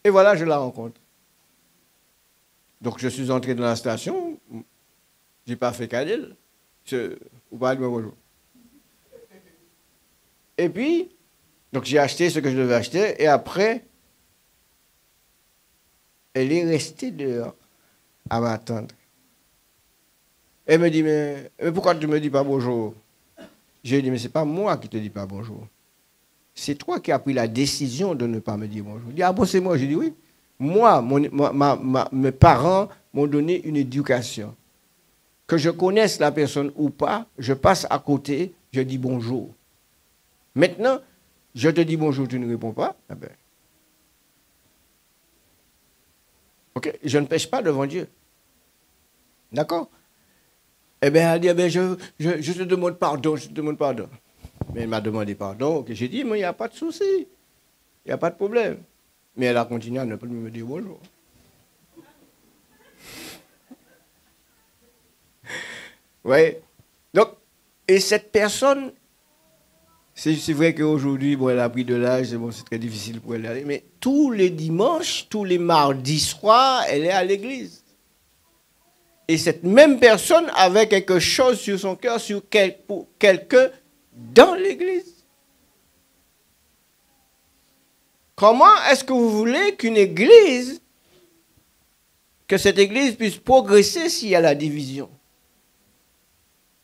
et voilà, je la rencontre. Donc, je suis entré dans la station, je n'ai pas fait qu'à elle, vous parlez de bonjour. Et puis, donc j'ai acheté ce que je devais acheter et après, elle est restée dehors à m'attendre. Elle me dit, mais pourquoi tu ne me dis pas bonjour? J'ai dit, mais ce n'est pas moi qui ne te dis pas bonjour. C'est toi qui as pris la décision de ne pas me dire bonjour. Elle dit, ah bon, c'est moi. J'ai dit, oui. Moi, mes parents m'ont donné une éducation. Que je connaisse la personne ou pas, je passe à côté, je dis bonjour. Maintenant, je te dis bonjour, tu ne réponds pas. Eh ben. Ok, je ne pêche pas devant Dieu. D'accord? Eh bien, elle dit, eh ben, je te demande pardon, je te demande pardon. Mais elle m'a demandé pardon. Okay, j'ai dit, mais il n'y a pas de souci. Il n'y a pas de problème. Mais elle a continué à ne plus me dire bonjour. Oui. Donc, et cette personne, c'est vrai qu'aujourd'hui, bon, elle a pris de l'âge, bon, c'est très difficile pour elle d'aller, mais tous les dimanches, tous les mardis soirs, elle est à l'église. Et cette même personne avait quelque chose sur son cœur, pour quelqu'un dans l'église. Comment est-ce que vous voulez qu'une église, que cette église puisse progresser s'il y a la division?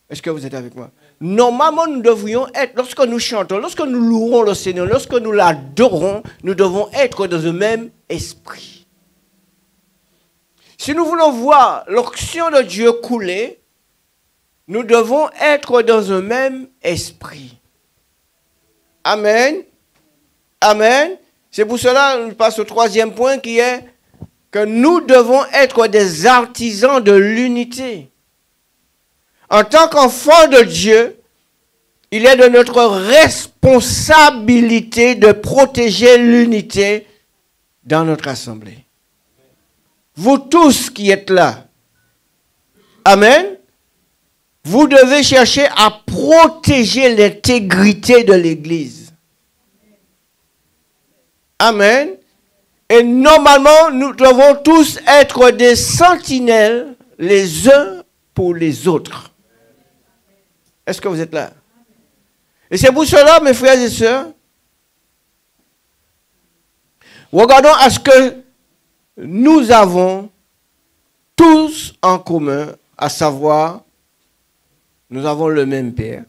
Est-ce que vous êtes avec moi? Normalement, nous devrions être, lorsque nous chantons, lorsque nous louons le Seigneur, lorsque nous l'adorons, nous devons être dans un même esprit. Si nous voulons voir l'onction de Dieu couler, nous devons être dans un même esprit. Amen. Amen. C'est pour cela que nous passons au troisième point qui est que nous devons être des artisans de l'unité. En tant qu'enfant de Dieu, il est de notre responsabilité de protéger l'unité dans notre assemblée. Vous tous qui êtes là, amen, Vous devez chercher à protéger l'intégrité de l'Église. Amen. Et normalement, nous devons tous être des sentinelles les uns pour les autres. Est-ce que vous êtes là? Et c'est pour cela, mes frères et sœurs, regardons à ce que nous avons tous en commun, à savoir, nous avons le même Père.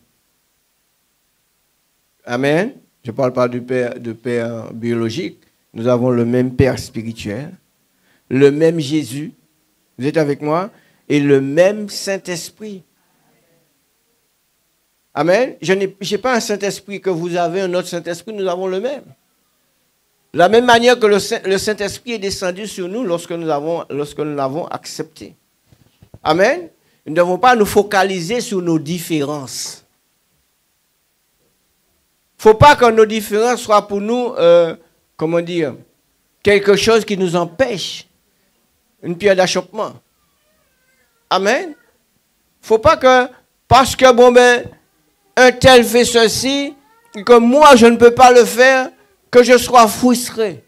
Amen. Je ne parle pas du père biologique. Nous avons le même Père spirituel, le même Jésus. Vous êtes avec moi? Et le même Saint-Esprit. Amen. Je n'ai pas un Saint-Esprit que vous avez, un autre Saint-Esprit, nous avons le même. De la même manière que le Saint-Esprit est descendu sur nous lorsque nous l'avons accepté. Amen. Nous ne devons pas nous focaliser sur nos différences. Il ne faut pas que nos différences soient pour nous, quelque chose qui nous empêche, une pierre d'achoppement. Amen. Il ne faut pas que, parce que, un tel fait ceci, que moi je ne peux pas le faire, que je sois frustré.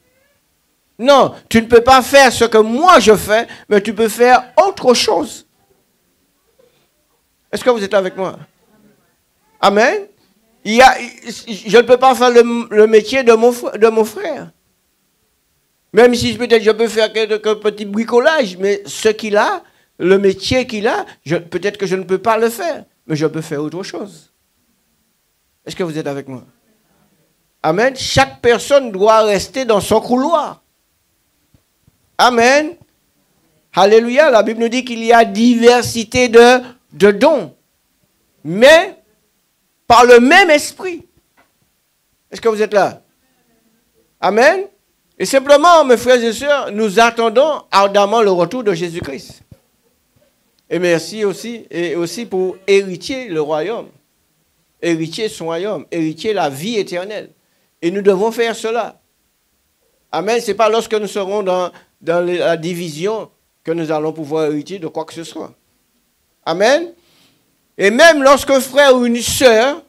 Non, tu ne peux pas faire ce que moi je fais, mais tu peux faire autre chose. Est-ce que vous êtes avec moi? Amen. Je ne peux pas faire le métier de mon frère. Même si peut-être je peux faire quelques petits bricolages, mais ce qu'il a, le métier qu'il a, peut-être que je ne peux pas le faire, mais je peux faire autre chose. Est-ce que vous êtes avec moi? Amen. Chaque personne doit rester dans son couloir. Amen. Alléluia. La Bible nous dit qu'il y a diversité de dons, mais par le même esprit. Est-ce que vous êtes là? Amen. Et simplement, mes frères et sœurs, nous attendons ardemment le retour de Jésus-Christ. Et merci aussi, et aussi pour hériter le royaume. Hériter son royaume, hériter la vie éternelle. Et nous devons faire cela. Amen. Ce n'est pas lorsque nous serons dans la division que nous allons pouvoir hériter de quoi que ce soit. Amen. Et même lorsque un frère ou une sœur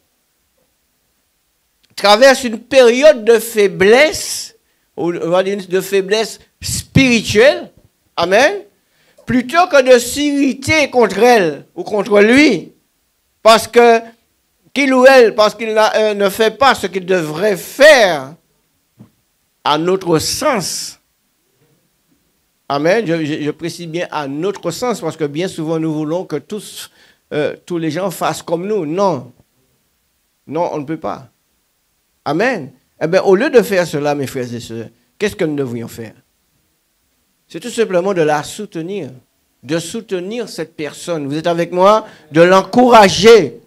traverse une période de faiblesse, on va dire de faiblesse spirituelle, amen, plutôt que de s'irriter contre elle ou contre lui, parce que qu'il ou elle, parce qu'il ne fait pas ce qu'il devrait faire à notre sens. Amen. Je précise bien à notre sens, parce que bien souvent nous voulons que tous les gens fassent comme nous. Non. Non, on ne peut pas. Amen. Eh bien, au lieu de faire cela, mes frères et sœurs, qu'est-ce que nous devrions faire? C'est tout simplement de la soutenir. De soutenir cette personne. Vous êtes avec moi? De l'encourager.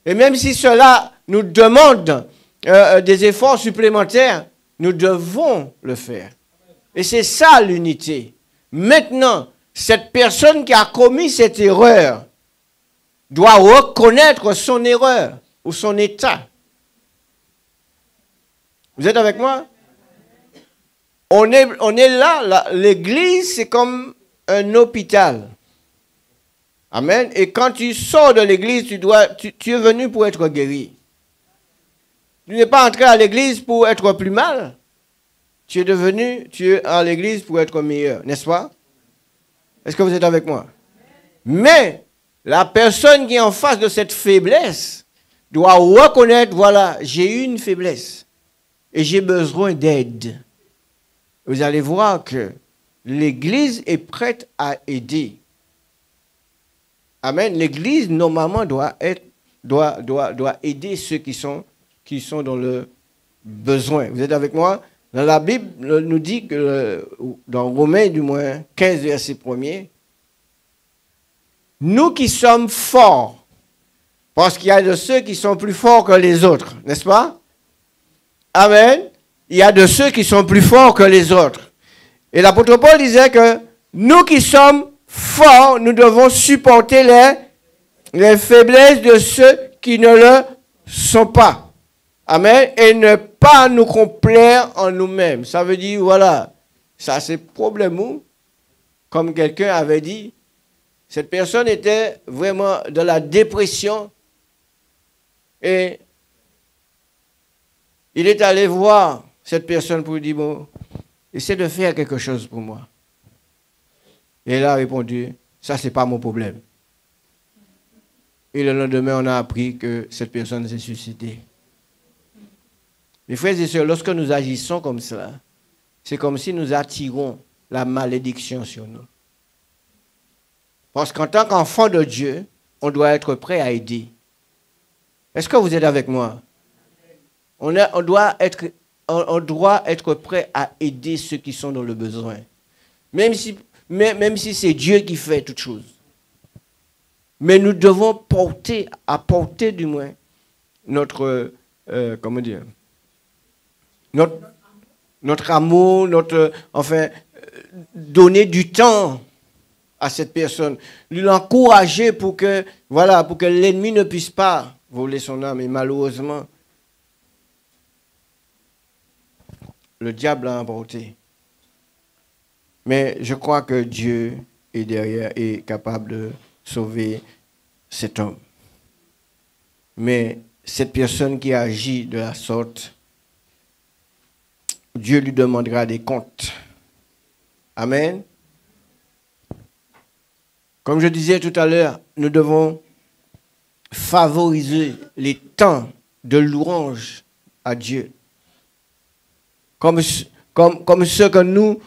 Et même si cela nous demande des efforts supplémentaires, nous devons le faire. Et c'est ça l'unité. Maintenant, cette personne qui a commis cette erreur doit reconnaître son erreur ou son état. Vous êtes avec moi? On est là, l'église c'est comme un hôpital. Amen. Et quand tu sors de l'église, tu es venu pour être guéri. Tu n'es pas entré à l'église pour être plus mal. Tu es à l'église pour être meilleur, n'est-ce pas? Est-ce que vous êtes avec moi? Mais la personne qui est en face de cette faiblesse doit reconnaître, voilà, j'ai eu une faiblesse et j'ai besoin d'aide. Vous allez voir que l'église est prête à aider. Amen. L'église, normalement, doit aider ceux qui sont dans le besoin. Vous êtes avec moi? Dans la Bible, nous dit que, dans Romains du moins 15, verset 1er, nous qui sommes forts, parce qu'il y a de ceux qui sont plus forts que les autres, n'est-ce pas? Amen. Il y a de ceux qui sont plus forts que les autres. Et l'apôtre Paul disait que nous qui sommes forts, nous devons supporter les faiblesses de ceux qui ne le sont pas. Amen. Et ne pas nous complaire en nous-mêmes. Ça veut dire, voilà, ça c'est problème. Comme quelqu'un avait dit, Cette personne était vraiment dans la dépression et il est allé voir cette personne pour lui dire, bon, essaie de faire quelque chose pour moi. Et elle a répondu, ça c'est pas mon problème. Et le lendemain, on a appris que cette personne s'est suicidée. Mes frères et sœurs, lorsque nous agissons comme cela, c'est comme si nous attirons la malédiction sur nous. Parce qu'en tant qu'enfant de Dieu, on doit être prêt à aider. Est-ce que vous êtes avec moi? On doit être prêt à aider ceux qui sont dans le besoin. Même si c'est Dieu qui fait toutes choses. Mais nous devons apporter du moins notre, notre amour, donner du temps à cette personne, l'encourager pour que l'ennemi ne puisse pas voler son âme. Et malheureusement, le diable l'a emporté. Mais je crois que Dieu est derrière et est capable de sauver cet homme. Mais cette personne qui agit de la sorte, Dieu lui demandera des comptes. Amen. Comme je disais tout à l'heure, nous devons favoriser les temps de louange à Dieu. Comme ceux que nous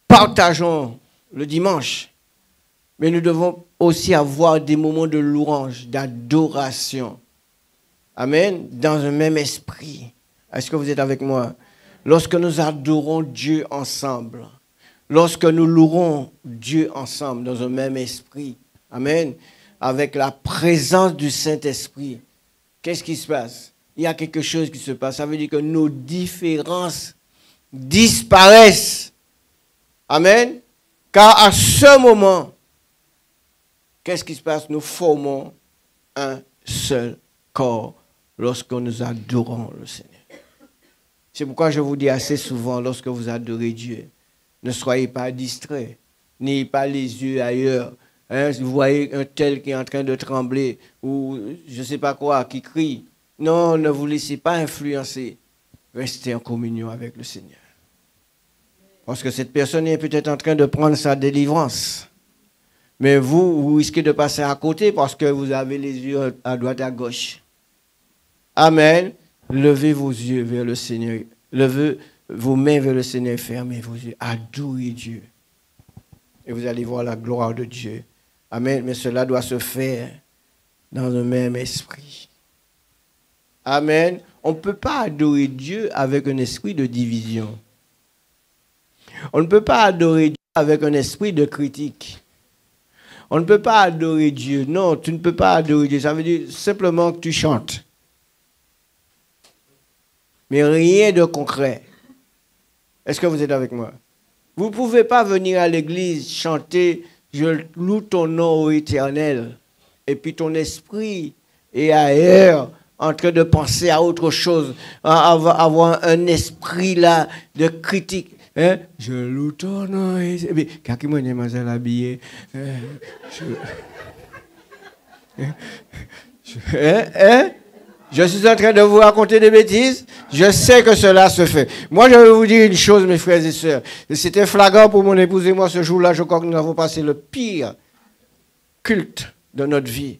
partageons le dimanche. Mais nous devons aussi avoir des moments de louange, d'adoration. Amen. Dans un même esprit. Est-ce que vous êtes avec moi? Lorsque nous adorons Dieu ensemble, lorsque nous louerons Dieu ensemble dans un même esprit, amen, avec la présence du Saint-Esprit, qu'est-ce qui se passe? Il y a quelque chose qui se passe. Ça veut dire que nos différences disparaissent. Amen. Car à ce moment, qu'est-ce qui se passe? Nous formons un seul corps lorsque nous adorons le Seigneur. C'est pourquoi je vous dis assez souvent, lorsque vous adorez Dieu, ne soyez pas distraits, n'ayez pas les yeux ailleurs. Hein, vous voyez un tel qui est en train de trembler, ou je ne sais pas quoi, qui crie. Non, ne vous laissez pas influencer. Restez en communion avec le Seigneur. Parce que cette personne est peut-être en train de prendre sa délivrance. Mais vous risquez de passer à côté parce que vous avez les yeux à droite, à gauche. Amen. Levez vos yeux vers le Seigneur. Levez vos mains vers le Seigneur. Fermez vos yeux. Adorez Dieu. Et vous allez voir la gloire de Dieu. Amen. Mais cela doit se faire dans un même esprit. Amen. On ne peut pas adorer Dieu avec un esprit de division. On ne peut pas adorer Dieu avec un esprit de critique. On ne peut pas adorer Dieu. Non, tu ne peux pas adorer Dieu. Ça veut dire simplement que tu chantes. Mais rien de concret. Est-ce que vous êtes avec moi? Vous ne pouvez pas venir à l'église chanter « Je loue ton nom ô Éternel » et puis ton esprit est ailleurs en train de penser à autre chose, à avoir un esprit là de critique. Hein? Je loue ton nom. Mais quand moi mademoiselle habillée, je suis en train de vous raconter des bêtises. Je sais que cela se fait. Moi, je vais vous dire une chose, mes frères et sœurs. C'était flagrant pour mon épouse et moi ce jour-là. Je crois que nous avons passé le pire culte de notre vie.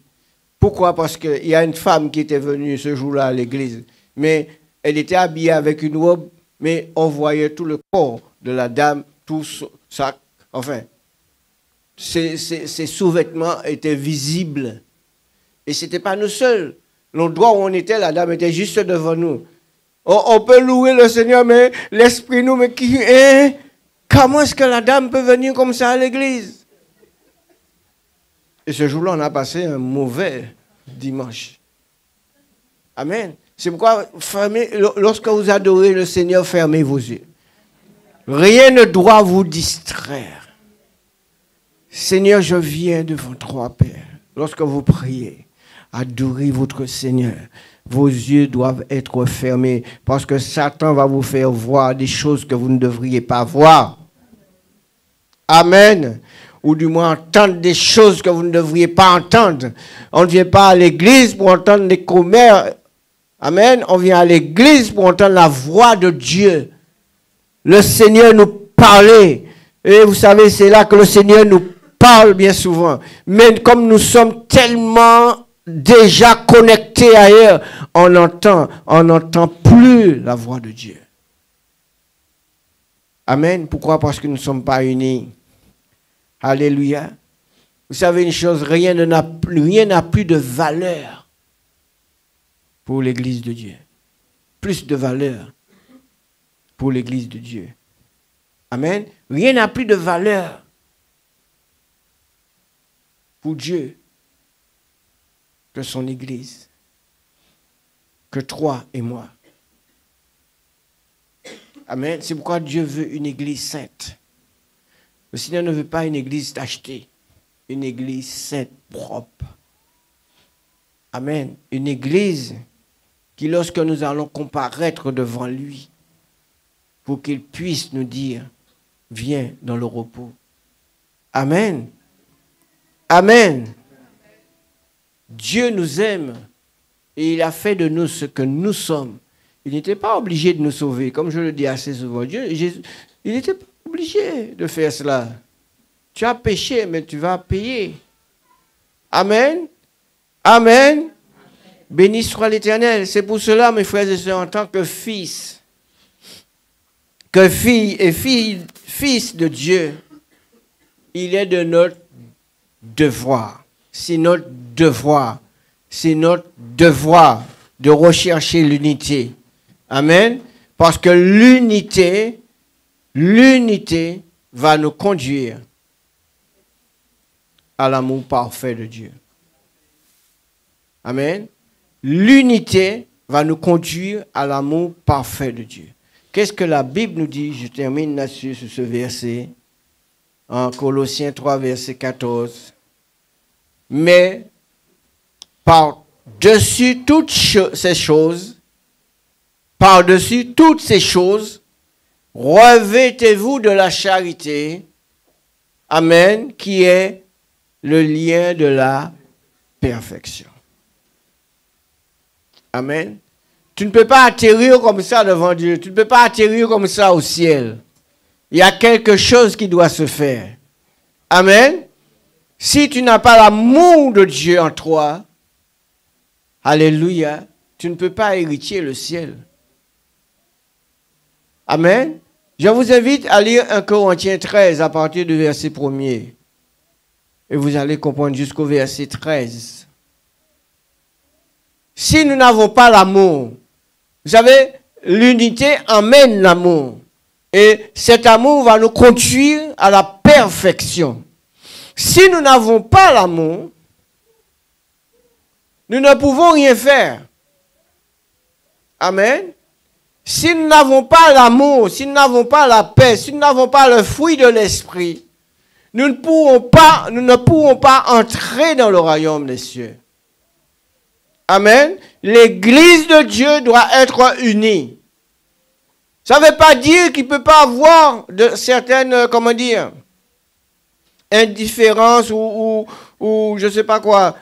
Pourquoi? Parce qu'il y a une femme qui était venue ce jour-là à l'église. Mais elle était habillée avec une robe, mais on voyait tout le corps de la dame, tout ça. Enfin, ses sous-vêtements étaient visibles. Et ce n'était pas nous seuls. L'endroit où on était, la dame était juste devant nous. On peut louer le Seigneur, mais l'esprit nous, mais qui est? Comment est-ce que la dame peut venir comme ça à l'église? Et ce jour-là, on a passé un mauvais dimanche. Amen. C'est pourquoi, lorsque vous adorez le Seigneur, fermez vos yeux. Rien ne doit vous distraire. Seigneur, je viens devant toi, Père. Lorsque vous priez, adorez votre Seigneur. Vos yeux doivent être fermés parce que Satan va vous faire voir des choses que vous ne devriez pas voir. Amen. ou du moins entendre des choses que vous ne devriez pas entendre. On ne vient pas à l'église pour entendre des commères. Amen. On vient à l'église pour entendre la voix de Dieu. Le Seigneur nous parlait. Et vous savez, c'est là que le Seigneur nous parle bien souvent. Mais comme nous sommes tellement déjà connectés ailleurs, on n'entend plus la voix de Dieu. Amen. Pourquoi? Parce que nous ne sommes pas unis. Alléluia. Vous savez une chose, rien n'a plus de valeur pour l'Église de Dieu. Plus de valeur pour l'Église de Dieu. Amen. Rien n'a plus de valeur pour Dieu que son Église, que toi et moi. Amen. C'est pourquoi Dieu veut une Église sainte. Le Seigneur ne veut pas une Église achetée, une Église sainte, propre. Amen. Une Église qui, lorsque nous allons comparaître devant lui, pour qu'il puisse nous dire, viens dans le repos. Amen. Amen. Dieu nous aime et il a fait de nous ce que nous sommes. Il n'était pas obligé de nous sauver, comme je le dis assez souvent. Il n'était pas obligé de faire cela. Tu as péché, mais tu vas payer. Amen. Amen. Béni soit l'Éternel. C'est pour cela, mes frères et sœurs, en tant que fils, que fille et fils de Dieu, il est de notre devoir. C'est notre devoir. C'est notre devoir de rechercher l'unité. Amen. Parce que l'unité va nous conduire à l'amour parfait de Dieu. Amen. L'unité va nous conduire à l'amour parfait de Dieu. Qu'est-ce que la Bible nous dit? Je termine là-dessus sur ce verset. En Colossiens 3, verset 14. Mais par-dessus toutes ces choses, revêtez-vous de la charité, amen, qui est le lien de la perfection. Amen. Tu ne peux pas atterrir comme ça devant Dieu. Tu ne peux pas atterrir comme ça au ciel. Il y a quelque chose qui doit se faire. Amen. Si tu n'as pas l'amour de Dieu en toi, alléluia, tu ne peux pas hériter le ciel. Amen. Je vous invite à lire 1 Corinthiens 13 à partir du verset 1er. Et vous allez comprendre jusqu'au verset 13. Si nous n'avons pas l'amour, vous savez, l'unité emmène l'amour. Et cet amour va nous conduire à la perfection. Si nous n'avons pas l'amour, nous ne pouvons rien faire. Amen. Si nous n'avons pas l'amour, si nous n'avons pas la paix, si nous n'avons pas le fruit de l'esprit, nous ne pourrons pas entrer dans le royaume des cieux. Amen. L'Église de Dieu doit être unie. Ça ne veut pas dire qu'il ne peut pas avoir de certaines, indifférences ou je ne sais pas quoi,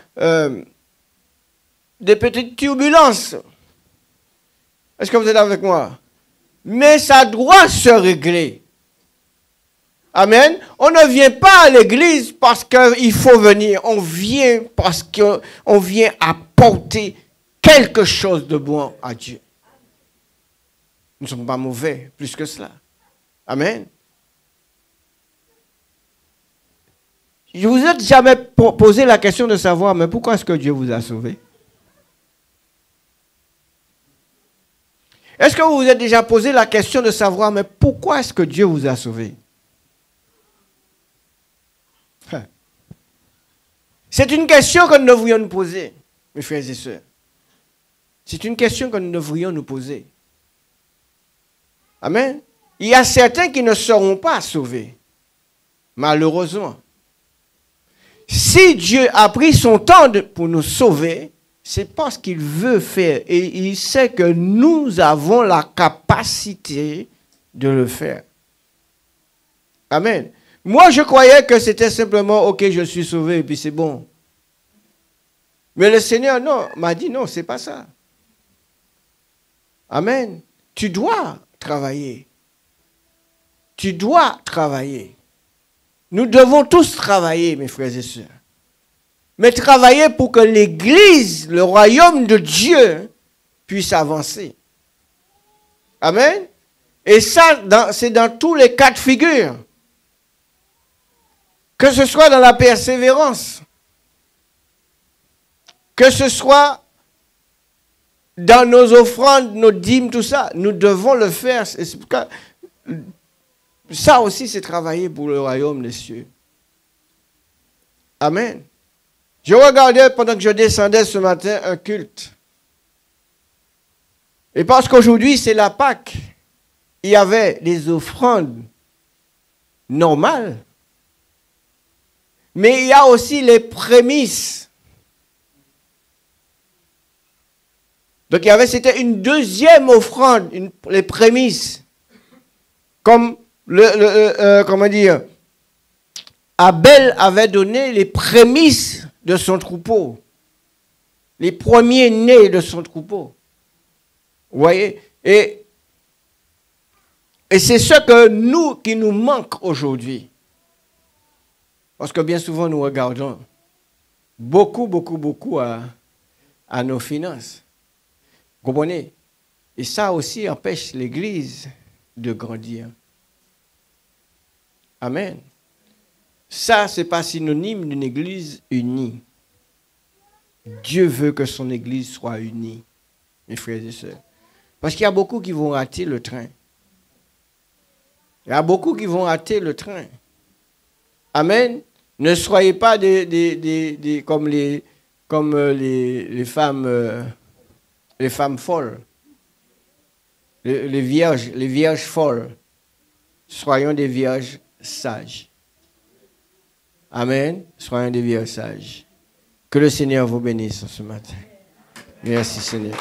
des petites turbulences. Est-ce que vous êtes avec moi? Mais ça doit se régler. Amen. On ne vient pas à l'église parce qu'il faut venir. On vient parce qu'on vient apporter quelque chose de bon à Dieu. Nous ne sommes pas mauvais, plus que cela. Amen. Je vous ai jamais posé la question de savoir, mais pourquoi est-ce que Dieu vous a sauvé? Est-ce que vous vous êtes déjà posé la question de savoir, mais pourquoi est-ce que Dieu vous a sauvé? C'est une question que nous devrions nous poser, mes frères et sœurs. C'est une question que nous devrions nous poser. Amen. Il y a certains qui ne seront pas sauvés, malheureusement. Si Dieu a pris son temps pour nous sauver, c'est parce qu'il veut faire. Et il sait que nous avons la capacité de le faire. Amen. Moi, je croyais que c'était simplement, ok, je suis sauvé et puis c'est bon. Mais le Seigneur, non, m'a dit, non, c'est pas ça. Amen. Tu dois travailler. Tu dois travailler. Nous devons tous travailler, mes frères et sœurs. Mais travailler pour que l'Église, le royaume de Dieu, puisse avancer. Amen. Et ça, c'est dans tous les cas de figure. Que ce soit dans la persévérance, que ce soit dans nos offrandes, nos dîmes, tout ça, nous devons le faire. Ça aussi, c'est travailler pour le royaume des cieux. Amen. Je regardais pendant que je descendais ce matin un culte. Et parce qu'aujourd'hui, c'est la Pâque, il y avait des offrandes normales. Mais il y a aussi les prémices. Donc c'était une deuxième offrande, les prémices. Comme comment dire, Abel avait donné les prémices de son troupeau. Les premiers-nés de son troupeau. Vous voyez? Et c'est ce qui nous manque aujourd'hui. Parce que bien souvent, nous regardons beaucoup à nos finances. Vous comprenez? Et ça aussi empêche l'Église de grandir. Amen. Ça, ce n'est pas synonyme d'une Église unie. Dieu veut que son Église soit unie, mes frères et sœurs. Parce qu'il y a beaucoup qui vont rater le train. Il y a beaucoup qui vont rater le train. Amen. Ne soyez pas comme les femmes folles. Les vierges folles. Soyons des vierges sages. Amen. Soyons des vierges sages. Que le Seigneur vous bénisse ce matin. Merci Seigneur.